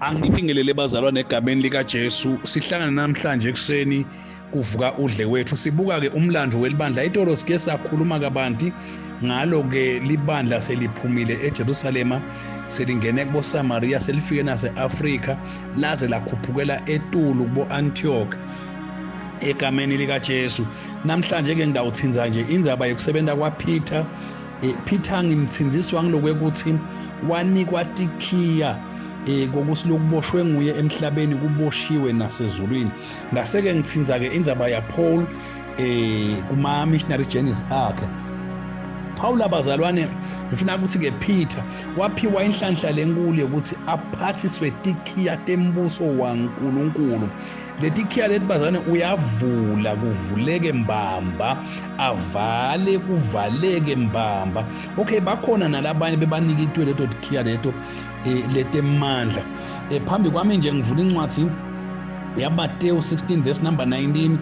Angibingelele bazalwane egameni lika Jesu. Sihlangana namhlanje ekseni kuvuka udle wethu. Sibuka ke umlando welibandla. Itolo sike sakhuluma kabanti ngalo ke libandla seliphumile eJerusalema, selingene kubo Samaria, selifike nase Africa, laze lakhuphukela eTulu kubo Antioch egameni lika Jesu. Namhlanje ke ngidawuthinza nje indzaba yokusebenza kwaPeter. Peter ngimthinziswa ngilokwe ukuthi wanikwa tikhiya kokusi lokuboshwe nguye emhlabeni kuboshiwe nasezulwini. Ngaseke ngithinza ke indzaba ya Paul kuma missionary journeys akhe. Paul abazalwane ngifuna ukuthi ke Peter waphiwa inhlanhla lenkulu yokuthi aphathiswe tikhiya tembuso waNkulunkulu. Letikhiya leti bazalwane uyavula kuvuleke mbamba, avale kuvaleke mbamba. Okay, bakhona nalabanye bebanika itwe leto tikhiya leto letemandla. Phambi kwami nje ngivula incwadi yaMateyu 16 verse number 19,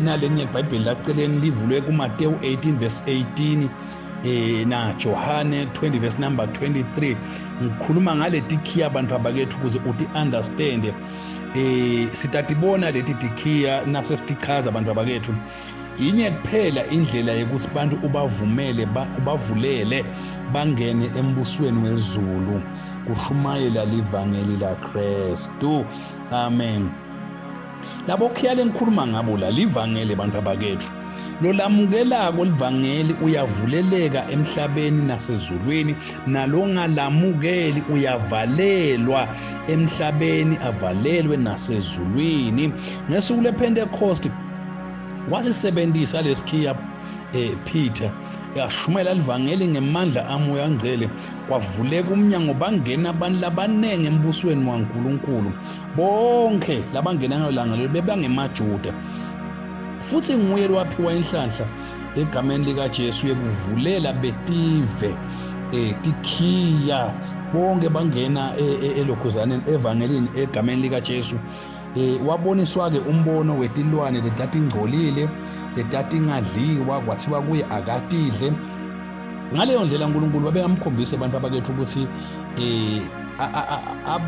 nalenye iBhayibheli laceleni livulwe kuMateyu 18 verse 18 na Johane 20 verse number 23. Ngikhuluma ngale tikhiya abantu abakethu ukuze uthi understand. Sitatibona leti tikhiya nasesitichaza abantu abakethu. Inye kuphela indlela yokuthi abantu ubavulele bangene embusweni wezulu, kushumayela livangeli la Kristu. Amen. Labo khiyale ngikhuluma ngabo la livangeli abantu abakethu. Lo lamukelako livangeli uyavuleleka emhlabeni nasezulwini, nalo ngalamukeli uyavalelwa emhlabeni avalelwe nasezulwini. Ngesuku lePentecost wasisebenzisa lesikhiya Peter, yashumela livangeli ngemandla amoya ngcwele, kwavuleka umnyango bangena abantu labanenge embusweni waNkulunkulu. Bonke labangena ngolanga lelo bebangemaJuda, futhi nguye waphiwa inhlanhla egameni lika Jesu yekuvulela betive tikhiya. Bonke bangena elokhuzaneni evangelini egameni lika Jesu. Waboniswa ke umbono wetilwane letati ngcolile, letati ngadliwa, kwathiwa kuye akatidle. Ngaleyo ndlela uNkulunkulu wabengamkhombisa abantu abakethu ukuthi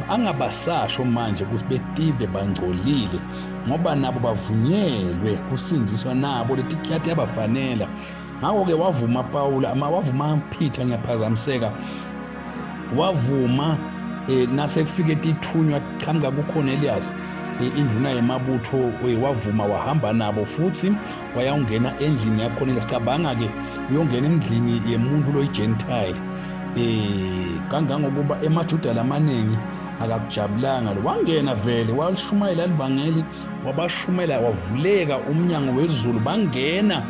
angabasasho manje ukuthi betive bangcolile, ngoba nabo bavunyelwe kusinziswa nabo letikhiya yabafanela. Ngakho ke wavuma Paul, wavuma Peter, ngiyaphazamiseka, wavuma nasekufike tithunywa qhamuka kuCornelius induna yemabutho, wavuma wahamba nabo, futhi wayawungena endlini yaCornelius. Cabanga ke uyongena endlini yemuntu loyigentile, kangangokuba emaJuda lamaningi akakujabulanga lo. Wangena vele walishumayela livangeli, wabashumela, wavuleka umnyango wezulu, bangena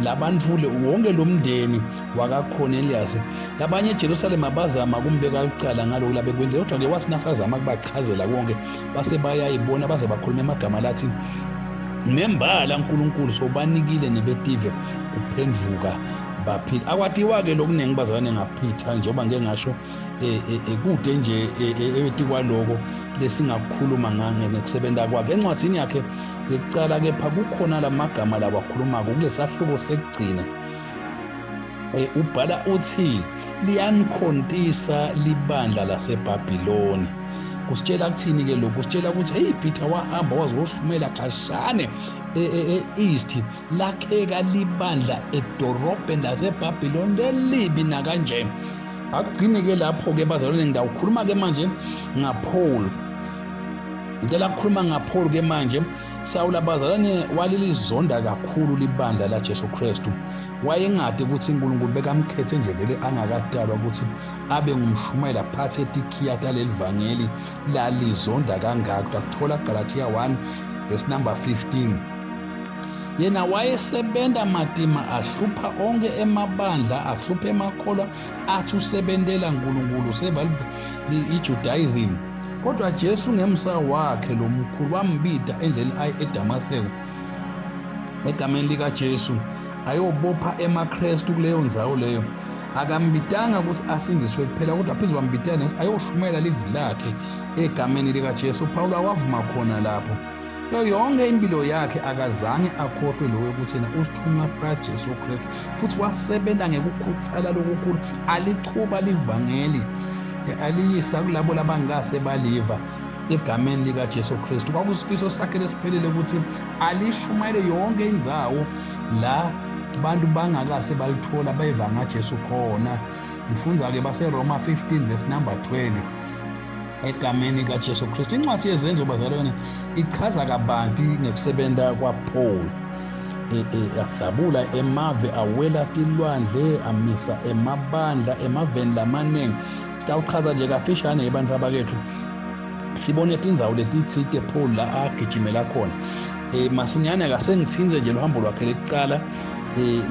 labantu wonke lo mndeni wakaCornelius. Labanye eJerusalema bazama kumbeka icala ngaloko labekwendle, kodwa ke wasinasazama kubachazela konke, base bayayibona baze bakhuluma amagama lathi nembala uNkulunkulu sobanikile nebetive kuphendvuka baphila. Akwatiwa ke lokuningi bazalwane ngaPeter, njengoba ngeke ngasho kude nje etikwaloko lesingakhuluma ngekusebenza kwakhe. Encwadini yakhe yokucala kepha kukhona lamagama lawa akhuluma kulesahluko sekugcina. Ubhala uthi liyanikhontisa libandla laseBhabhiloni. Kusitshela kuthini ke lokho? Kusitshela ukuthi hey, Peter wahamba wazoshumela khashane east, lakheka libandla edorobheni laseBhabhiloni lelibi nakanje. Akugcine ke lapho ke bazalwane, ngidawukhuluma ke manje ngaPaul. Ngicela ukukhuluma ngaPaul ke manje. Sawula bazalwane walilizonda kakhulu libandla la Jesu Kristu. Wayengade ukuthi uNkulunkulu bekamkhethe nje vele angakadalwa ukuthi abe ngumshumayela phansi etikhiya taleli vangeli lalizonda kangaka. Akuthola Galatia 1 verse number 15. Yena wayesebenza matima, ahlupha onke emabandla, ahlupha emakholwa athi usebenzela uNkulunkulu sebali iJudaism. Kodwa Jesu ngemsa wakhe lo mkhulu wambida endleleni ayi eDamaseko egameni lika Jesu ayobopha emaKristu kuleyo ndzawo leyo. Akambidanga ukuthi asindiswe kuphela, kodwa phezulu wambidana ayoshumela livi lakhe egameni lika Jesu. Paul wavuma khona lapho. Yonke impilo yakhe akazange akhohlwe lo ukuthi yena usithunywa kaJesu Kristu, futhi wasebenza ngekukhuthala lokukhulu, alichuba livangeli aliyisa kulabo labangase baliva egameni likaJesu Kristu. Kwakusifiso sakhe lesiphelele ukuthi alishumayele yonke indzawo la abantu bangakase balithola beva ngaJesu khona. Ngifundza-ke baseRoma 15 verse number 20 egameni kaJesu Kristu. Incwadi yezenzo bazalwane ichaza kabanti ngekusebenta kwaPaul. Yazabula emave awela tilwandle amisa emabandla emaveni lamaningi. Sitawuchaza nje kafishane ebantfu abakethu sibone tindzawo letitsite Paul la agijimela khona. Masinyane kasengitsinze nje lohambo lwakhe lekucala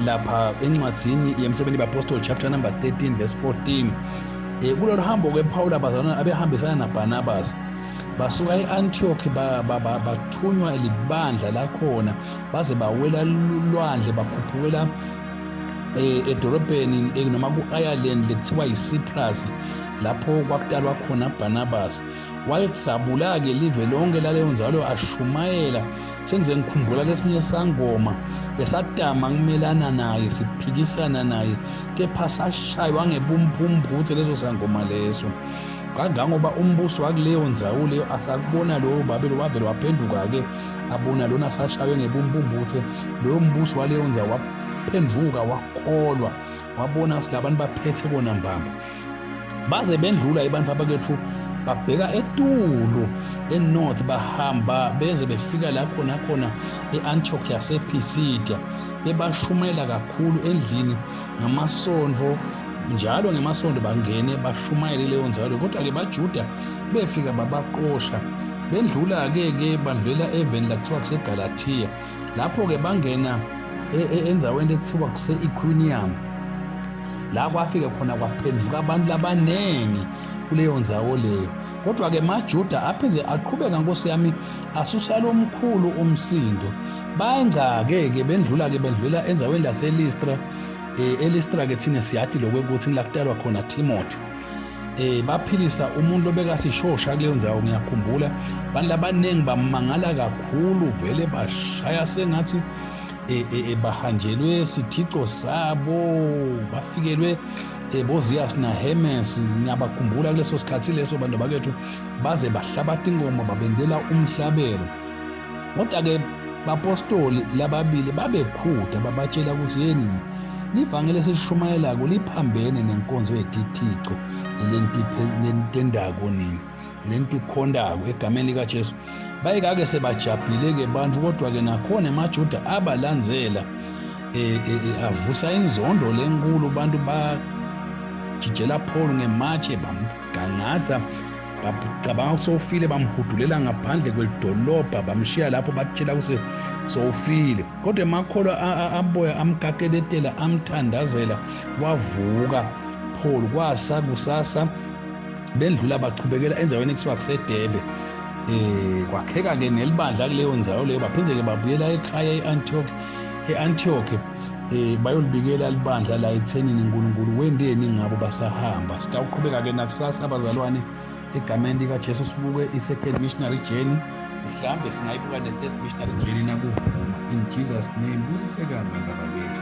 lapha encwadzini yemsebenti bapostoli chapter number 13 verse 14. Kulolu hambo-ke Paul abazalwane abehambisana naBarnabas basuka e-Antioch bathunywa libandla lakhona baze bawela lulwandle bakhuphukela edorobheni noma ku-Ireland lekuthiwa yiCyprus lapho kwakutalwa khona Barnabas. Wayedzabula-ke live lonke laleyo nzalo ashumayela. Sengize ngikhumbula lesinye sangoma esadama kumelana naye siphikisana naye kepha sashaywa ngebumpumputhe leso sangoma leso. Kangangoba umbuso wakuleyo ndzawo leyo asakubona lowo babelo wavele waphenduka-ke abona lona sashaywe ngebumpumputhe. Loyo mbuso waleyo ndzawo waphenduka wakholwa wabona silabantu baphethe bona mbamba baze bendlula abantu abakethu babheka eTulu eNorth bahamba beze befika la khona e-Antioch yasePisidia bebashumayela kakhulu endlini ngamasondvo njalo ngemasondo bangene bashumayele leyo nzalo. Kodwa-ke baJuda befika babaqosha bendlula-ke bandlula eveni lakuthiwa kuseGalatia. Lapho-ke bangena enzaweni ekuthiwa kuse-Iconium la kwafika khona kwaphenduka abantu labanengi kuleyo ndzawo leyo. Kodwa-ke maJuda aphenze aqhubeka nkosi yami asusa lo mkhulu umsindo. Bangca-ke bendlula enzaweni laseListra. EListra-ke thina siyathi lokwekuthi lakutalwa khona Timothy. Baphilisa umuntu obekasishosha kuleyo ndzawo. Ngiyakhumbula abantu labanengi bamangala kakhulu vele bashaya sengathi bahanjelwe sithixo sabo bafikelwe boZias naHermes. Ngiyabakhumbula kuleso sikhathi leso bantu bakethu baze bahlabata ingoma babendela umhlabelo. Kodwa-ke bapostoli lababili babekhutha babatshela ukuthi yeni livangeli esishumayelako liphambene nenkonzo yetithixo lentendako nini lento khondako egameni likaJesu. Bayike-ke sebajabhile-ke bantu. Kodwa-ke nakhona emaJuda abalandzela avusa inzondo lenkulu. Bantu bajijela Paul ngematshe bamgangatha bacabanga sofile bamhudulela ngaphandle kwelidolobha bamshiya lapho batshela ukuthi sofile. Kodwa emakholwa aboya amgageletela amthandazela wavuka Paul. Kwasa kusasa bendlula bachubekela enzaweni ekuthiwa kuseDebe. Kwakheka-ke nelibandla kuleyo ndzawo leyo baphindze-ke babuyela ekhaya e-Antioch bayolibikela libandla la ethenini uNkulunkulu wendeni ngabo basahamba. Sitawuqhubeka-ke nakusasa abazalwane egameni likaJesu sibuke i-second missionary journey. Mhlambe singayibuka ne-third missionary journey nakuvuma. In Jesus name kusisekanga ngababethu.